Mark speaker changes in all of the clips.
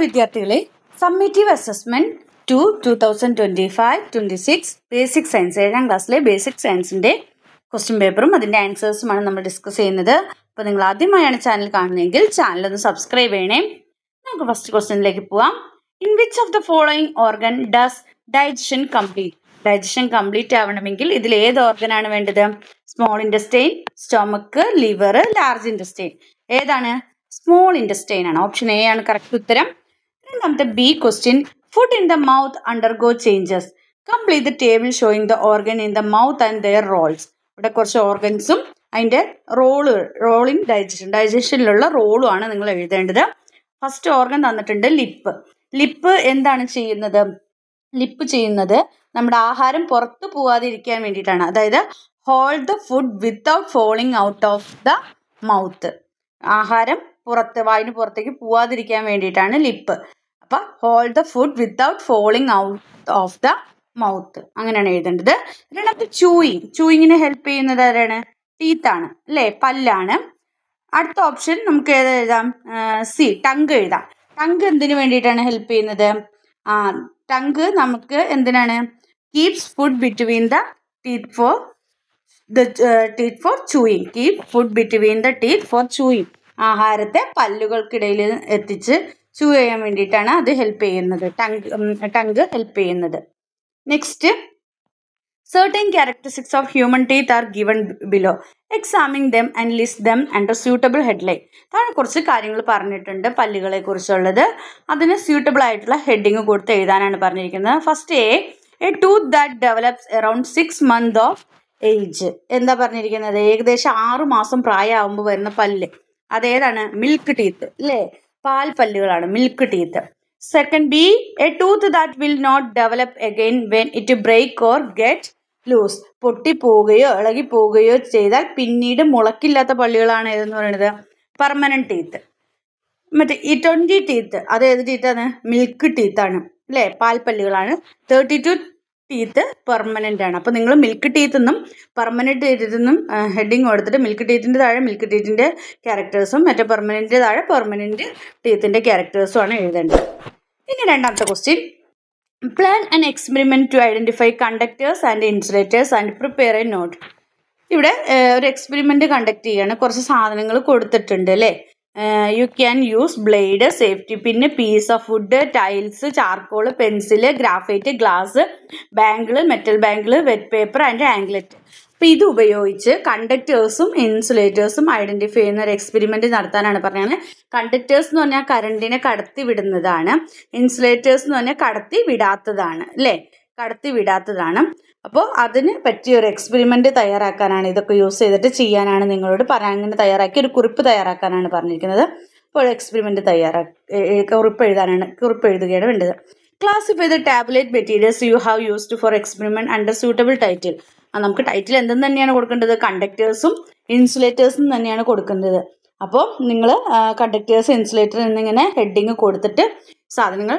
Speaker 1: വിദ്യാർത്ഥികളെ, summative assessment 2025-26 basic science 7ാം ക്ലാസ്സിലെ basic സയൻസിന്റെ ക്വസ്റ്റ്യൻ പേപ്പറും അതിന്റെ ആൻസേഴ്സുമാണ് നമ്മൾ ഡിസ്കസ് ചെയ്യുന്നത്. അപ്പോൾ നിങ്ങൾ ആദ്യമായാണ് ചാനൽ കാണുന്നതെങ്കിൽ ചാനൽ ഒന്ന് സബ്സ്ക്രൈബ് ചെയ്യണേ. നമുക്ക് ഫസ്റ്റ് ക്വസ്റ്റ്യനിലേക്ക് പോവാം. In which of the following organ does digestion complete? Digestion complete ആവണമെങ്കിൽ ഇതിൽ ഏത് ഓർഗനാണ് വേണ്ടത്? Small intestine, stomach, liver, large intestine. ഏതാണ്? സ്മോൾ ഇൻറ്റസ്റ്റൈൻ ആണ്. ഓപ്ഷൻ എ ആണ് കറക്റ്റ് ഉത്തരം. രണ്ടാമത്തെ B question, food in the mouth undergo changes. Complete the table showing the organ in the mouth and their roles. ഇവിടെ കുറച്ച് ഓർഗൻസും അതിൻ്റെ role in ഡൈജഷനിലുള്ള റോളും ആണ് നിങ്ങൾ എഴുതേണ്ടത്. ഫസ്റ്റ് ഓർഗൻ തന്നിട്ടുണ്ട് ലിപ്പ്. ലിപ്പ് എന്താണ് ചെയ്യുന്നത്? ലിപ്പ് ചെയ്യുന്നത് നമ്മുടെ ആഹാരം പുറത്തു പോവാതിരിക്കാൻ വേണ്ടിയിട്ടാണ്. അതായത് hold the food without falling out of the mouth. ആഹാരം വായിന് പുറത്തേക്ക് പോവാതിരിക്കാൻ വേണ്ടിയിട്ടാണ് ലിപ്പ്. അപ്പം hold the food without falling out of the mouth, അങ്ങനെയാണ് എഴുതേണ്ടത്. രണ്ടാമത്തെ ചൂയിങ്ങിന് ഹെൽപ്പ് ചെയ്യുന്നത് ആരാണ്? ടീത്താണ് അല്ലേ, പല്ലാണ്. അടുത്ത ഓപ്ഷൻ നമുക്ക് ഏത് എഴുതാം? സി, ടങ്ക് എഴുതാം. ടങ്ക് എന്തിനു വേണ്ടിയിട്ടാണ് ഹെൽപ്പ് ചെയ്യുന്നത്? ടങ്ക് നമുക്ക് എന്തിനാണ്? Keeps food between the teeth for chewing. Keep food between the teeth for chewing. ആഹാരത്തെ പല്ലുകൾക്കിടയിൽ എത്തിച്ച് ചൂ ചെയ്യാൻ വേണ്ടിയിട്ടാണ് അത് ഹെൽപ്പ് ചെയ്യുന്നത്. ടങ്ക് ഹെൽപ്പ് ചെയ്യുന്നത്. Next, certain characteristics of human teeth are given below. Examine them and list them under suitable headline. താഴെ കുറച്ച് കാര്യങ്ങൾ പറഞ്ഞിട്ടുണ്ട് പല്ലുകളെ കുറിച്ചുള്ളത്. അതിന് സ്യൂട്ടബിൾ ആയിട്ടുള്ള ഹെഡിങ് കൊടുത്ത് എഴുതാനാണ് പറഞ്ഞിരിക്കുന്നത്. First A tooth that develops around 6 months of age. എന്താ പറഞ്ഞിരിക്കുന്നത്? ഏകദേശം 6 മാസം പ്രായമാകുമ്പോൾ വരുന്ന പല്ല്. അതേതാണ്? മിൽക്ക് ടീത്ത് അല്ലേ, പാൽ പല്ലുകളാണ് milk teeth. Second B, A tooth that will not develop again when it break or get loose. പൊട്ടിപ്പോവുകയോ ഇളകി പോവുകയോ ചെയ്താൽ പിന്നീട് മുളക്കില്ലാത്ത പല്ലുകളാണ് ഏതെന്ന് പറയുന്നത്? Permanent teeth. മറ്റേ ഈ 20 ടീത്ത്, അത് ഏത് ടീത്താണ്? മിൽക്ക് ടീത്താണ് അല്ലേ, പാൽപ്പല്ലുകളാണ്. 32 ടീത്ത് പെർമനന്റ് ആണ്. അപ്പോൾ നിങ്ങൾ മിൽക്ക് ടീത്ത് എന്നും പെർമനന്റ് ടീത്തെന്നും ഹെഡിങ് കൊടുത്തിട്ട് മിൽക്ക് ടീത്തിൻ്റെ താഴെ മിൽക്ക് ടീത്തിൻ്റെ ക്യാരക്ടേഴ്സും മറ്റേ പെർമനന്റ് താഴെ പെർമനന്റ് ടീത്തിൻ്റെ ക്യാരക്ടേഴ്സും ആണ് എഴുതേണ്ടത്. ഇനി രണ്ടാമത്തെ question, plan an experiment to identify conductors and insulators and prepare a note. ഇവിടെ ഒരു എക്സ്പെരിമെന്റ് കണ്ടക്ട് ചെയ്യാണ്. കുറച്ച് സാധനങ്ങൾ കൊടുത്തിട്ടുണ്ട് അല്ലേ. You can use blade, safety pin, piece of wood, tiles, charcoal, pencil, graphite, glass, bangle, metal bangle, wet paper and anklet. അപ്പോൾ ഇത് ഉപയോഗിച്ച് കണ്ടക്ടേഴ്സും ഇൻസുലേറ്റേഴ്സും ഐഡന്റിഫൈ ചെയ്യുന്ന ഒരു എക്സ്പെരിമെന്റ് നടത്താനാണ് പറഞ്ഞത്. കണ്ടക്ടേഴ്സ് എന്ന് പറഞ്ഞാൽ കറണ്ടിനെ കടത്തി വിടുന്നതാണ്. ഇൻസുലേറ്റേഴ്സ് എന്ന് പറഞ്ഞാൽ കടത്തി വിടാത്തതാണ് അല്ലേ, കടത്തി വിടാത്തതാണ്. അപ്പോൾ അതിന് പറ്റിയ ഒരു എക്സ്പെരിമെന്റ് തയ്യാറാക്കാനാണ്, ഇതൊക്കെ യൂസ് ചെയ്തിട്ട് ചെയ്യാനാണ് നിങ്ങളോട് പറയാൻ, അങ്ങനെ തയ്യാറാക്കി ഒരു കുറിപ്പ് തയ്യാറാക്കാനാണ് പറഞ്ഞിരിക്കുന്നത്. അപ്പോൾ എക്സ്പെരിമെന്റ് കുറിപ്പ് എഴുതുകയാണ് വേണ്ടത്. Classify the tablet materials you have used for experiment under suitable title. നമുക്ക് ടൈറ്റിൽ എന്തെന്ന് തന്നെയാണ് കൊടുക്കേണ്ടത്? കണ്ടക്ടേഴ്സും ഇൻസുലേറ്റേഴ്സും തന്നെയാണ് കൊടുക്കേണ്ടത്. അപ്പോൾ നിങ്ങൾ കണ്ടക്ടേഴ്സ്, ഇൻസുലേറ്റർ എന്നിങ്ങനെ ഹെഡിങ് കൊടുത്തിട്ട് സാധനങ്ങൾ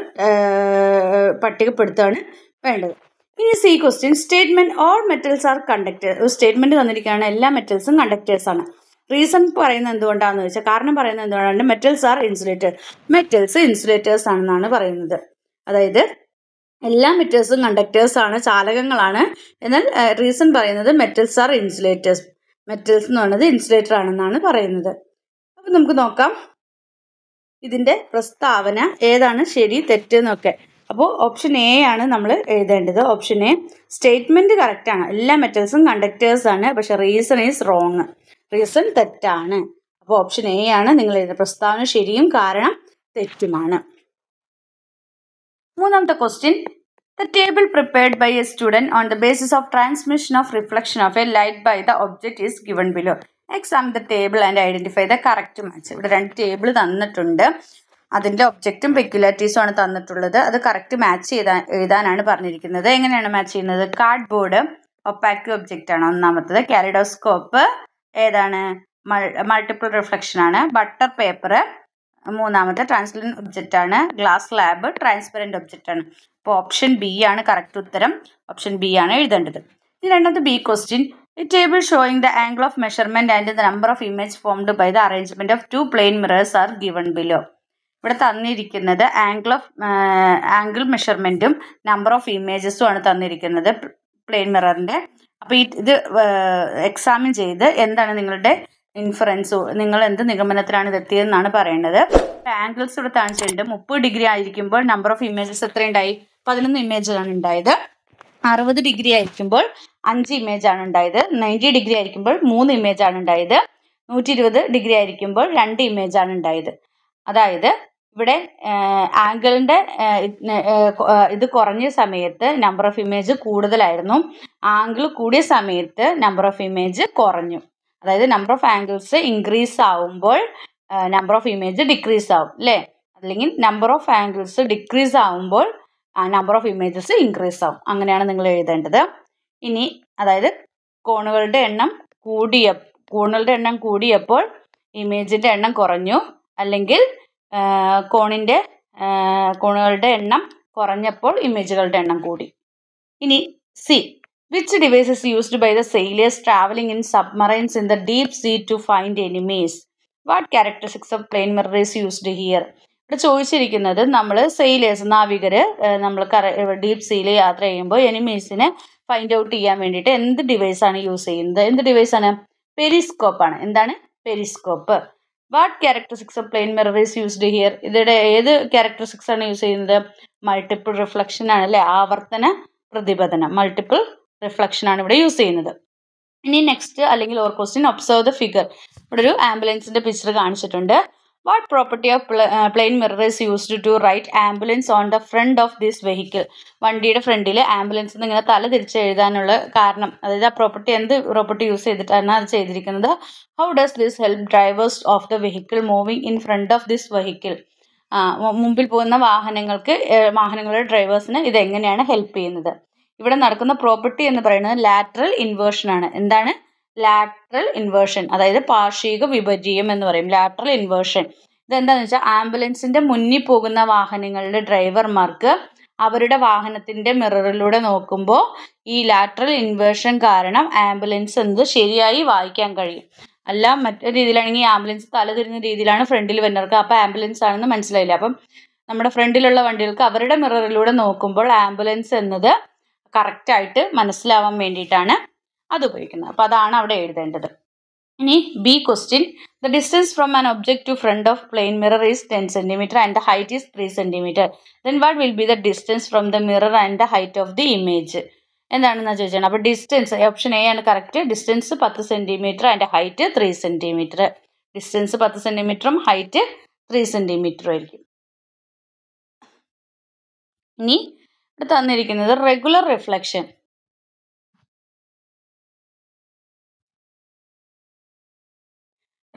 Speaker 1: പട്ടികപ്പെടുത്തുകയാണ് വേണ്ടത്. ഇനി C question, statement all metals are conductors. ഒരു സ്റ്റേറ്റ്മെന്റ് തന്നിരിക്കുകയാണ്, എല്ലാ മെറ്റൽസും കണ്ടക്ടേഴ്സ് ആണ്. റീസൺ പറയുന്നത് എന്തുകൊണ്ടാണെന്ന് വെച്ചാൽ, കാരണം പറയുന്നത് എന്തുകൊണ്ടാണ്? Metals are insulator. Metals insulators ആണെന്നാണ് പറയുന്നത്. അതായത് എല്ലാ മെറ്റൽസും കണ്ടക്ടേഴ്സ് ആണ്, ചാലകങ്ങളാണ്. എന്നാൽ റീസൺ പറയുന്നത് മെറ്റൽസ് ആർ ഇൻസുലേറ്റേഴ്സ്. മെറ്റൽസ് എന്ന് പറയുന്നത് ഇൻസുലേറ്റർ ആണെന്നാണ് പറയുന്നത്. അപ്പം നമുക്ക് നോക്കാം ഇതിൻ്റെ പ്രസ്താവന ഏതാണ് ശരി തെറ്റ് എന്നൊക്കെ. അപ്പോൾ ഓപ്ഷൻ എ ആണ് നമ്മൾ എഴുതേണ്ടത്. ഓപ്ഷൻ എ, സ്റ്റേറ്റ്മെന്റ് കറക്റ്റ് ആണ്, എല്ലാ മെറ്റൽസും കണ്ടക്ടേഴ്സ് ആണ്, പക്ഷെ റീസൺ ഈസ് റോങ്, റീസൺ തെറ്റാണ്. അപ്പോൾ ഓപ്ഷൻ എ ആണ് നിങ്ങൾ എഴുതുന്നത്. പ്രസ്താവന ശരിയും കാരണം തെറ്റുമാണ്. മൂന്നാമത്തെ question, the table prepared by a student on the basis of transmission of reflection of a light by the object is given below. Examine the table and identify the correct match. ഇവിടെ 2 table തന്നിട്ടുണ്ട്, അതിൻ്റെ ഒബ്ജക്റ്റും പെക്യുലാരിറ്റീസും ആണ് തന്നിട്ടുള്ളത്. അത് correct match എഴുതാനാണ് പറഞ്ഞിരിക്കുന്നത്. എങ്ങനെയാണ് match ചെയ്യുന്നത്? കാർഡ് ബോർഡ് ഒപ്പാക്ക് ഒബ്ജക്റ്റ് ആണ് ഒന്നാമത്തത്. കാലിഡോസ്കോപ്പ് ഏതാണ്? മൾട്ടിപ്പിൾ റിഫ്ലക്ഷൻ ആണ്. ബട്ടർ പേപ്പർ മൂന്നാമത്തെ ട്രാൻസ്ലറന്റ് ഒബ്ജക്റ്റ് ആണ്. ഗ്ലാസ് സ്ലാബ് ട്രാൻസ്പെറന്റ് ഒബ്ജക്റ്റ് ആണ്. അപ്പോൾ ഓപ്ഷൻ ബി ആണ് കറക്റ്റ് ഉത്തരം. ഓപ്ഷൻ ബി ആണ് എഴുതേണ്ടത്. ഇനി രണ്ടാമത്തെ B question, a table showing the angle of measurement and the number of image formed by the arrangement of 2 plane mirrors are given below. ഇവിടെ തന്നിരിക്കുന്നത് ആംഗിൾ മെഷർമെൻറ്റും നമ്പർ ഓഫ് ഇമേജസും ആണ് തന്നിരിക്കുന്നത് പ്ലെയിൻ മിററിൻ്റെ. അപ്പോൾ ഇത് എക്സാമിൻ ചെയ്ത് എന്താണ് നിങ്ങളുടെ ഇൻഫറൻസ്, നിങ്ങൾ എന്ത് നിഗമനത്തിലാണ് ഇതെത്തിയതെന്നാണ് പറയേണ്ടത്. ആംഗിൾസ് ഇവിടെ കാണിച്ചിട്ടുണ്ട്. 30 ഡിഗ്രി ആയിരിക്കുമ്പോൾ നമ്പർ ഓഫ് ഇമേജസ് എത്രയുണ്ടായി? 11 ഇമേജാണ് ഉണ്ടായത്. 60 ഡിഗ്രി ആയിരിക്കുമ്പോൾ 5 ഇമേജാണ് ഉണ്ടായത്. 90 ഡിഗ്രി ആയിരിക്കുമ്പോൾ 3 ഇമേജാണ് ഉണ്ടായത്. 120 ഡിഗ്രി ആയിരിക്കുമ്പോൾ 2 ഇമേജാണ് ഉണ്ടായത്. അതായത് ഇവിടെ ആംഗിളിൻ്റെ ഇത് കുറഞ്ഞ സമയത്ത് നമ്പർ ഓഫ് ഇമേജ് കൂടുതലായിരുന്നു, ആംഗിൾ കൂടിയ സമയത്ത് നമ്പർ ഓഫ് ഇമേജ് കുറഞ്ഞു. അതായത് നമ്പർ ഓഫ് ആംഗിൾസ് ഇൻക്രീസ് ആവുമ്പോൾ നമ്പർ ഓഫ് ഇമേജ് ഡിക്രീസ് ആവും അല്ലേ, അല്ലെങ്കിൽ നമ്പർ ഓഫ് ആംഗിൾസ് ഡിക്രീസ് ആവുമ്പോൾ നമ്പർ ഓഫ് ഇമേജസ് ഇൻക്രീസ് ആവും. അങ്ങനെയാണ് നിങ്ങൾ എഴുതേണ്ടത്. ഇനി അതായത് കോണുകളുടെ എണ്ണം കൂടിയപ്പോൾ ഇമേജിൻ്റെ എണ്ണം കുറഞ്ഞു, അല്ലെങ്കിൽ കോണുകളുടെ എണ്ണം കുറഞ്ഞപ്പോൾ ഇമേജുകളുടെ എണ്ണം കൂടി. ഇനി C, which device is used by the sailors traveling in submarines in the deep sea to find enemies? What characteristics of plane mirror is used here? ഇവിടെ ചോദിച്ചിരിക്കുന്നത് നമ്മൾ നാവികർ നമ്മൾ ഡീപ്പ് സീയിൽ യാത്ര ചെയ്യുമ്പോൾ എനിമീസിനെ ഫൈൻഡ് ഔട്ട് ചെയ്യാൻ വേണ്ടിയിട്ട് എന്ത് ഡിവൈസാണ് യൂസ് ചെയ്യുന്നത്? എന്ത് ഡിവൈസാണ്? പെരിസ്കോപ്പാണ്. എന്താണ്? Periscope. What characteristics of plane mirror is used here? ഇതിയുടെ ഏത് ക്യാരക്ടറിസ്റ്റിക്സ് ആണ് യൂസ് ചെയ്യുന്നത്? മൾട്ടിപ്പിൾ റിഫ്ലക്ഷൻ ആണ് അല്ലേ, ആവർത്തന പ്രതിപതനം, മൾട്ടിപ്പിൾ റിഫ്ലക്ഷൻ ആണ് ഇവിടെ യൂസ് ചെയ്യുന്നത്. ഇനി നെക്സ്റ്റ് അല്ലെങ്കിൽ or question, observe the figure. ഇവിടെ ഒരു ആംബുലൻസിന്റെ പിക്ചർ കാണിച്ചിട്ടുണ്ട്. What property of plane mirror is used to write ambulance on the front of this vehicle? വണ്ടിയുടെ ഫ്രണ്ടിൽ ആംബുലൻസ് ഇങ്ങനെ തല തിരിച്ച് എഴുതാനുള്ള കാരണം, അതായത് ആ പ്രോപ്പർട്ടി എന്ത് പ്രോപ്പർട്ടി യൂസ് ചെയ്തിട്ടാണ് അത് ചെയ്തിരിക്കുന്നത്? How does this help drivers of the vehicle moving in front of this vehicle? മുമ്പിൽ പോകുന്ന വാഹനങ്ങളുടെ ഡ്രൈവേഴ്സിന് ഇതെങ്ങനെയാണ് ഹെൽപ്പ് ചെയ്യുന്നത്? ഇവിടെ നടക്കുന്ന പ്രോപ്പർട്ടി എന്ന് പറയുന്നത് ലാറ്ററൽ ഇൻവേർഷൻ ആണ്. എന്താണ് ലാറ്ററൽ ഇൻവേർഷൻ? അതായത് പാർശ്വിക വിപര്യം എന്ന് പറയും, ലാറ്ററൽ ഇൻവേർഷൻ. ഇതെന്താണെന്ന് വെച്ചാൽ ആംബുലൻസിന്റെ മുന്നിൽ പോകുന്ന വാഹനങ്ങളുടെ ഡ്രൈവർമാർക്ക് അവരുടെ വാഹനത്തിന്റെ മിററിലൂടെ നോക്കുമ്പോൾ ഈ ലാറ്ററൽ ഇൻവേർഷൻ കാരണം ആംബുലൻസ് എന്നത് ശരിയായി വായിക്കാൻ കഴിയും. അല്ല മറ്റൊരു രീതിയിലാണെങ്കിൽ ആംബുലൻസ് തല തിരിഞ്ഞ രീതിയിലാണ് ഫ്രണ്ടിൽ വരുന്നവർക്ക്, അപ്പോൾ ആംബുലൻസ് ആണെന്ന് മനസ്സിലായില്ല. അപ്പം നമ്മുടെ ഫ്രണ്ടിലുള്ള വണ്ടികൾക്ക് അവരുടെ മിററിലൂടെ നോക്കുമ്പോൾ ആംബുലൻസ് എന്നത് കറക്റ്റായിട്ട് മനസ്സിലാവാൻ വേണ്ടിയിട്ടാണ് അത് ഉപയോഗിക്കുന്നത്. അപ്പോൾ അതാണ് അവിടെ എഴുതേണ്ടത്. ഇനി B question, the distance from an object to front of plane mirror is 10 cm and the height is 3 cm. Then what will be the distance from the mirror and the height of the image? എന്താണെന്ന് ചോദിച്ചാൽ, അപ്പോൾ distance option A ആണ് correct. Distance 10 cm and height 3 cm. Distance 10 cm height 3 cm ആയിരിക്കും. ഇനി ഇവിടെ തന്നിരിക്കുന്നത് regular reflection.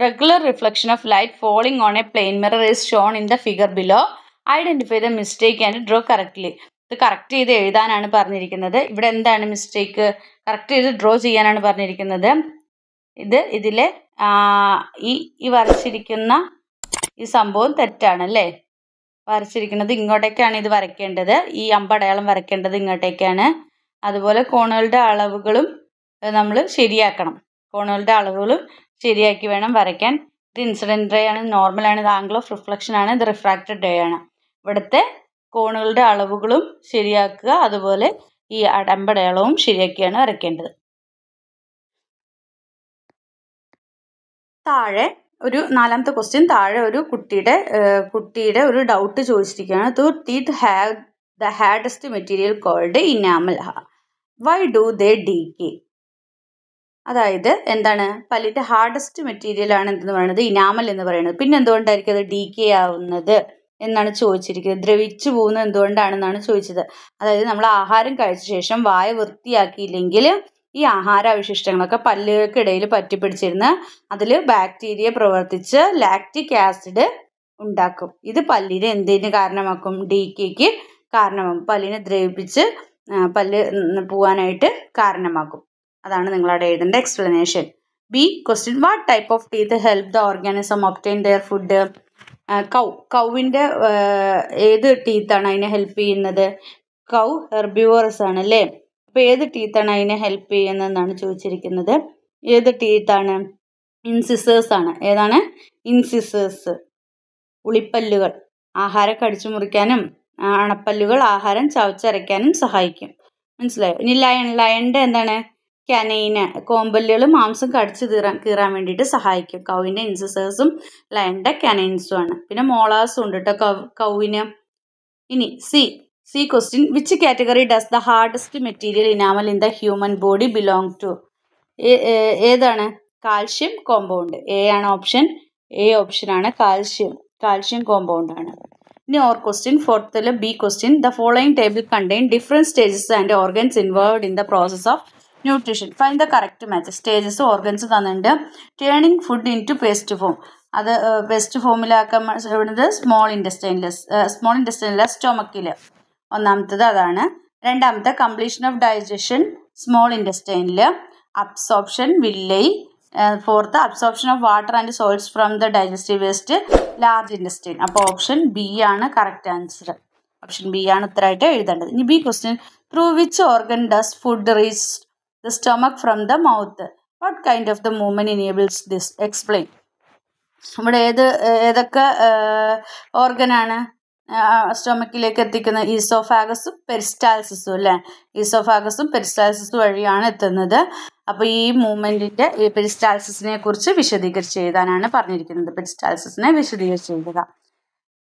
Speaker 1: Regular reflection of light falling on a plane mirror is shown in the figure below. Identify the mistake and draw correctly. ഇത് correct ചെയ്ത് എഴുതാനാണ് പറഞ്ഞിരിക്കുന്നത്. ഇവിടെ എന്താണ് മിസ്റ്റേക്ക്? കറക്റ്റ് ചെയ്ത് ഡ്രോ ചെയ്യാനാണ് പറഞ്ഞിരിക്കുന്നത്. ഇതിലെ ഈ വരച്ചിരിക്കുന്ന ഈ സംഭവം തെറ്റാണ് അല്ലേ? വരച്ചിരിക്കുന്നത് ഇങ്ങോട്ടേക്കാണ് ഇത് വരയ്ക്കേണ്ടത്, ഈ അമ്പടയാളം വരയ്ക്കേണ്ടത് ഇങ്ങോട്ടേക്കാണ്. അതുപോലെ കോണുകളുടെ അളവുകളും നമ്മൾ ശരിയാക്കണം. കോണുകളുടെ അളവുകളും ശരിയാക്കി വേണം വരയ്ക്കാൻ. ഇത് ഇൻസിഡൻറ്റ് റേ ആണ്, നോർമലാണ്, ഇത് ആംഗിൾ ഓഫ് റിഫ്ലക്ഷൻ ആണ്, ഇത് റിഫ്രാക്റ്റഡ് റേ ആണ്. ഇവിടുത്തെ കോണുകളുടെ അളവുകളും ശരിയാക്കുക, അതുപോലെ ഈ അമ്പടയാളവും ശരിയാക്കിയാണ് വരയ്ക്കേണ്ടത്. താഴെ ഒരു 4ാമത്തെ ക്വസ്റ്റ്യൻ, താഴെ ഒരു കുട്ടിയുടെ ഒരു ഡൗട്ട് ചോദിച്ചിരിക്കുകയാണ്. Two teeth have the hardest material called enamel, why do they decay? അതായത് എന്താണ്, പല്ലിൻ്റെ ഹാർഡസ്റ്റ് മെറ്റീരിയൽ ആണ് എന്തെന്ന് പറയുന്നത് ഇനാമൽ എന്ന് പറയുന്നത്. പിന്നെ എന്തുകൊണ്ടായിരിക്കും അത് ഡീകേ ആവുന്നത് എന്നാണ് ചോദിച്ചിരിക്കുന്നത്. ദ്രവിച്ചു പോകുന്നത് എന്തുകൊണ്ടാണെന്നാണ് ചോദിച്ചത്. അതായത് നമ്മൾ ആഹാരം കഴിച്ച ശേഷം വായ വൃത്തിയാക്കിയില്ലെങ്കിൽ ഈ ആഹാരാവശിഷ്ടങ്ങളൊക്കെ പല്ലുകൾക്കിടയിൽ പറ്റിപ്പിടിച്ചിരുന്ന് അതിൽ ബാക്ടീരിയ പ്രവർത്തിച്ച് ലാക്റ്റിക് ആസിഡ് ഉണ്ടാക്കും. ഇത് പല്ലിനെ എന്തിന് കാരണമാക്കും? ഡീക്കേക്ക് കാരണമാക്കും. പല്ലിനെ ദ്രവിപ്പിച്ച് പല്ല് പോവാനായിട്ട് കാരണമാക്കും. അതാണ് നിങ്ങളവിടെ എഴുതേണ്ട explanation. B question, what type of teeth help the organism obtain their food? കൗവിൻ്റെ ഏത് ടീത്താണ് അതിനെ ഹെൽപ്പ് ചെയ്യുന്നത്? കൗ ഹെർബിവോറസ് ആണ് അല്ലേ? അപ്പോൾ ഏത് ടീത്താണ് അതിനെ ഹെൽപ്പ് ചെയ്യുന്നതെന്നാണ് ചോദിച്ചിരിക്കുന്നത്. ഏത് ടീത്താണ്? ഇൻസിസേഴ്സ് ആണ്. ഏതാണ്? ഇൻസിസേഴ്സ്, ഉളിപ്പല്ലുകൾ. ആഹാരം കടിച്ചു മുറിക്കാനും അണപ്പല്ലുകൾ ആഹാരം ചവച്ചരയ്ക്കാനും സഹായിക്കും. മനസ്സിലായോ? ഇനി ലയണിൻ്റെ എന്താണ്? കനൈന്, കോമ്പല്ലുകൾ മാംസം കടിച്ചു കീറാൻ വേണ്ടിയിട്ട് സഹായിക്കും. കൗവിൻ്റെ ഇൻസിസേഴ്സും ലയണിൻ്റെ കനൈൻസും ആണ്. പിന്നെ മോളാസും ഉണ്ട് കേട്ടോ കൗവിന്. ഇനി C question, which category does the hardest material enamel in the human body belong to? ഏതാണ്? Calcium compound. എ ആണ് ഓപ്ഷൻ. എ ഓപ്ഷനാണ് കാൽഷ്യം കോമ്പൗണ്ട് ആണ്. ഇനി ഓർ ക്വസ്റ്റ്യൻ, ഫോർത്തിൽ B question, the following table contain different stages and organs involved in the process of nutrition. Find the correct match. Stages organs തന്നിട്ടുണ്ട്. Turning food in to paste form, അത് paste ഫോമിലാക്കാൻ വേണ്ടത് small ഇൻറ്റസ്റ്റൈനിലെ സ്റ്റൊമക്കിൽ. ഒന്നാമത്തത് അതാണ്. രണ്ടാമത്തെ completion of digestion small ഇൻറ്റസ്റ്റൈനിൽ. Absorption villi. Fourth absorption of water and salts from the digestive waste large intestine. അപ്പോൾ ഓപ്ഷൻ ബി ആണ് കറക്റ്റ് ആൻസർ. ഓപ്ഷൻ ബി ആണ് ഉത്തരമായിട്ട് എഴുതേണ്ടത്. ഇനി B question, through which organ does food reach the stomach from the mouth? What kind of the movement enables this? Explain. ഇവിടെ ഏതൊക്കെ ഓർഗനാണ് സ്റ്റൊമക്കിലേക്ക് എത്തിക്കുന്നത്? ഈസോഫാഗസും പെരിസ്റ്റാൾസിസും അല്ലേ? ഈസോഫാഗസും പെരിസ്റ്റാൾസിസും വഴിയാണ് എത്തുന്നത്. അപ്പോൾ ഈ മൂവ്മെൻറ്റിൻ്റെ ഈ പെരിസ്റ്റാൾസിസിനെ കുറിച്ച് വിശദീകരിച്ച് എഴുതാനാണ് പറഞ്ഞിരിക്കുന്നത്. പെരിസ്റ്റാൾസിസിനെ വിശദീകരിച്ച് എഴുതുക.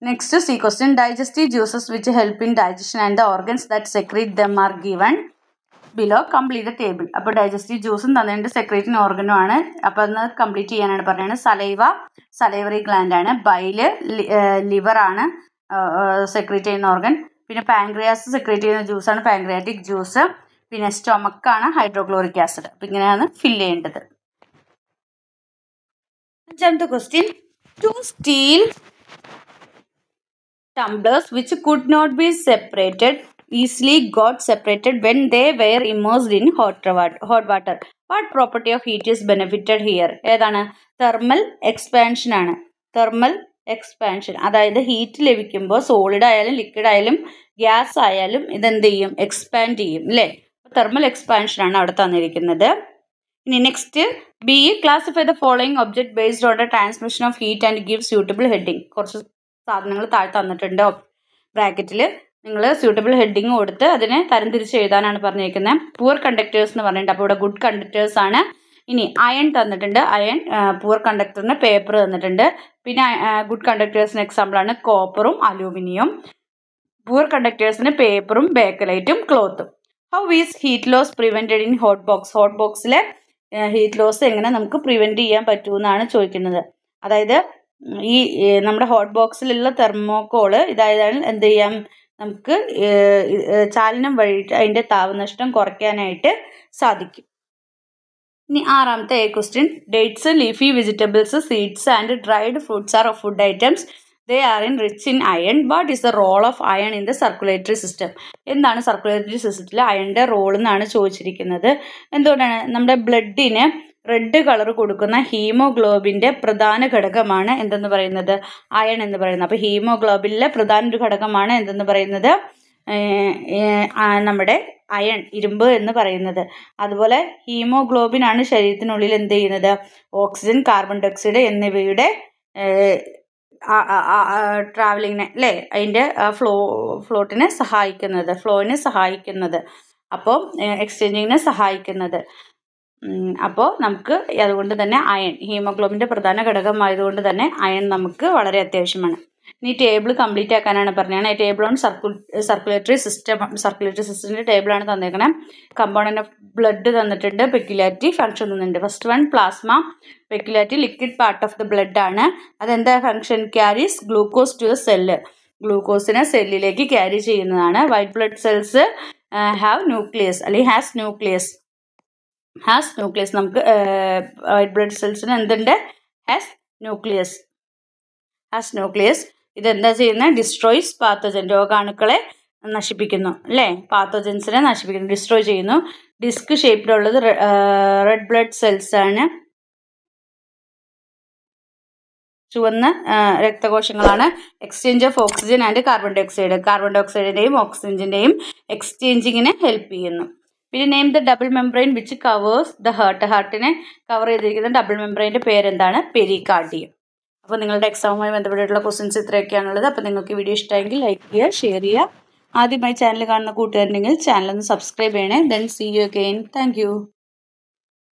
Speaker 1: Next C question, digestive juices which help in digestion and the organs that secrete them are given below. Complete table. അപ്പോൾ ഡൈജസ്റ്റീവ് ജ്യൂസും തന്നിട്ടുണ്ട്, സെക്രീറ്റിംഗ് ഓർഗനും ആണ്. അപ്പോൾ അന്ന് കംപ്ലീറ്റ് ചെയ്യാനാണ് പറയുന്നത്. സലൈവറി ഗ്ലാൻഡ് ആണ്. ബൈല് ലിവറാണ് സെക്രീറ്റ് ചെയ്യുന്ന ഓർഗൻ. പിന്നെ പാൻക്രിയാസ് സെക്രീറ്റ് ചെയ്യുന്ന ജ്യൂസാണ് പാൻക്രിയാറ്റിക് ജ്യൂസ്. പിന്നെ സ്റ്റൊമക്കാണ് ഹൈഡ്രോക്ലോറിക് ആസിഡ്. അപ്പോൾ ഇങ്ങനെയാണ് ഫില്ല് ചെയ്യേണ്ടത്. അഞ്ചാമത്തെ question, 2 steel tumblers which could not be separated easily got separated when they were immersed in hot water. What property of heat is benefited here? ഏതാണ്? Thermal expansion ആണ്. Thermal expansion, അതായത് heat ലഭിക്കുമ്പോൾ solid ആയാലും liquid ആയാലും gas ആയാലും ഇതെന്ത് ചെയ്യും? Expand ചെയ്യും അല്ലേ? തെർമൽ എക്സ്പാൻഷൻ ആണ് അവിടെ തന്നിരിക്കുന്നത്. ഇനി next B, classify the following object based on the transmission of heat and give suitable heading. കുറച്ച് സാധനങ്ങൾ താഴെ തന്നിട്ടുണ്ട്. ബ്രാക്കറ്റിൽ നിങ്ങൾ സ്യൂട്ടബിൾ ഹെഡിങ് കൊടുത്ത് അതിനെ തരംതിരിച്ച് എഴുതാനാണ് പറഞ്ഞിരിക്കുന്നത്. പുവർ കണ്ടക്ടേഴ്സ് എന്ന് പറഞ്ഞിട്ടുണ്ട്. അപ്പോൾ ഇവിടെ ഗുഡ് കണ്ടക്ടേഴ്സ് ആണ്. ഇനി അയൺ തന്നിട്ടുണ്ട്. അയൺ പുവർ കണ്ടക്ടറിന് പേപ്പർ തന്നിട്ടുണ്ട്. പിന്നെ ഗുഡ് കണ്ടക്ടേഴ്സിന് എക്സാമ്പിളാണ് കോപ്പറും അലൂമിനിയം. പുവർ കണ്ടക്ടേഴ്സിന് പേപ്പറും ബേക്കലൈറ്റും ക്ലോത്തും. How is heat loss prevented in hot box? Hot ബോക്സിലെ ഹീറ്റ് ലോസ് എങ്ങനെ നമുക്ക് പ്രിവെൻറ്റ് ചെയ്യാൻ പറ്റുമെന്നാണ് ചോദിക്കുന്നത്. അതായത് ഈ നമ്മുടെ ഹോട്ട് ബോക്സിലുള്ള തെർമോക്കോള് ഇതായതാണ് എന്ത് ചെയ്യാം? നമുക്ക് ചാലനം വഴിയിട്ട് അതിൻ്റെ താപനഷ്ടം കുറയ്ക്കാനായിട്ട് സാധിക്കും. ഇനി ആറാമത്തെ question, dates, leafy vegetables, seeds and dried fruits R food items. They are rich in iron. What is the role of iron in the circulatory system? എന്താണ് സർക്കുലേറ്ററി സിസ്റ്റത്തിൽ അയണിൻ്റെ റോൾ എന്നാണ് ചോദിച്ചിരിക്കുന്നത്. എന്തുകൊണ്ടാണ്? നമ്മുടെ ബ്ലഡിന് റെഡ് കളർ കൊടുക്കുന്ന ഹീമോഗ്ലോബിൻ്റെ പ്രധാന ഘടകമാണ് എന്തെന്ന് പറയുന്നത്? അയൺ എന്ന് പറയുന്നത്. അപ്പോൾ ഹീമോഗ്ലോബിനിലെ പ്രധാന ഒരു ഘടകമാണ് എന്തെന്ന് പറയുന്നത്? നമ്മുടെ അയൺ, ഇരുമ്പ് എന്ന് പറയുന്നത്. അതുപോലെ ഹീമോഗ്ലോബിനാണ് ശരീരത്തിനുള്ളിൽ എന്ത് ചെയ്യുന്നത്? ഓക്സിജൻ, കാർബൺ ഡൈ ഓക്സൈഡ് എന്നിവയുടെ ട്രാവലിങ്ങിനെ അല്ലേ, അതിൻ്റെ ഫ്ലോവിനെ സഹായിക്കുന്നത്. അപ്പോൾ എക്സ്ചേഞ്ചിങ്ങിനെ സഹായിക്കുന്നത്. അപ്പോൾ നമുക്ക് അതുകൊണ്ട് തന്നെ അയൺ ഹീമോഗ്ലോബിൻ്റെ പ്രധാന ഘടകമായതുകൊണ്ട് തന്നെ അയൺ നമുക്ക് വളരെ അത്യാവശ്യമാണ്. ഇനി ടേബിൾ കംപ്ലീറ്റ് ആക്കാനാണ് പറഞ്ഞത്. ടേബിൾ ഓൺ സർക്കുലേറ്ററി സിസ്റ്റത്തിൻ്റെ ടേബിളാണ് തന്നേക്കണേ. കമ്പോണൻറ്റ് ഓഫ് ബ്ലഡ് തന്നിട്ടുണ്ട്. പെക്യുലാരിറ്റി ഫംഗ്ഷൻ തന്നിട്ടുണ്ട്. First one plasma. Peculiarity liquid part of the blood ആണ്. അതെന്താ function? Carries glucose to the cell. ഗ്ലൂക്കോസിനെ സെല്ലിലേക്ക് ക്യാരി ചെയ്യുന്നതാണ്. White blood cells have nucleus അല്ലെങ്കിൽ ഹാസ് ന്യൂക്ലിയസ്. നമുക്ക് വൈറ്റ് ബ്ലഡ് സെൽസിന് എന്തുണ്ട്? Has nucleus. ഇതെന്താ ചെയ്യുന്നത്? Destroys pathogen. രോഗാണുക്കളെ നശിപ്പിക്കുന്നു അല്ലേ? പാത്തോജൻസിനെ നശിപ്പിക്കുന്നു, ഡിസ്ട്രോയ് ചെയ്യുന്നു. ഡിസ്ക് ഷേപ്പിലുള്ളത് റെഡ് ബ്ലഡ് സെൽസ് ആണ്. ചുവന്ന രക്തകോശങ്ങളാണ്. Exchange of oxygen and carbon di ഓക്സൈഡിൻ്റെയും ഓക്സിജൻ്റെയും എക്സ്ചേഞ്ചിങ്ങിനെ ഹെൽപ്പ് ചെയ്യുന്നു. പിന്നെ name the double membrane which covers the ഹാർട്ടിനെ കവർ ചെയ്തിരിക്കുന്ന ഡബിൾ മെംബ്രെയിൻ്റെ പേരെന്താണ്? പെരികാർഡിയം. അപ്പോൾ നിങ്ങളുടെ എക്സാമുമായി ബന്ധപ്പെട്ടിട്ടുള്ള ക്വസ്റ്റ്യൻസ് ഇത്രയൊക്കെയാണുള്ളത്. അപ്പോൾ നിങ്ങൾക്ക് വീഡിയോ ഇഷ്ടമായെങ്കിൽ ലൈക്ക് ചെയ്യുക, ഷെയർ ചെയ്യുക. ആദ്യമായി ചാനൽ കാണുന്ന കൂട്ടുകാരുണ്ടെങ്കിൽ ചാനൽ ഒന്ന് സബ്സ്ക്രൈബ് ചെയ്യണേ. Then see you again. Thank U.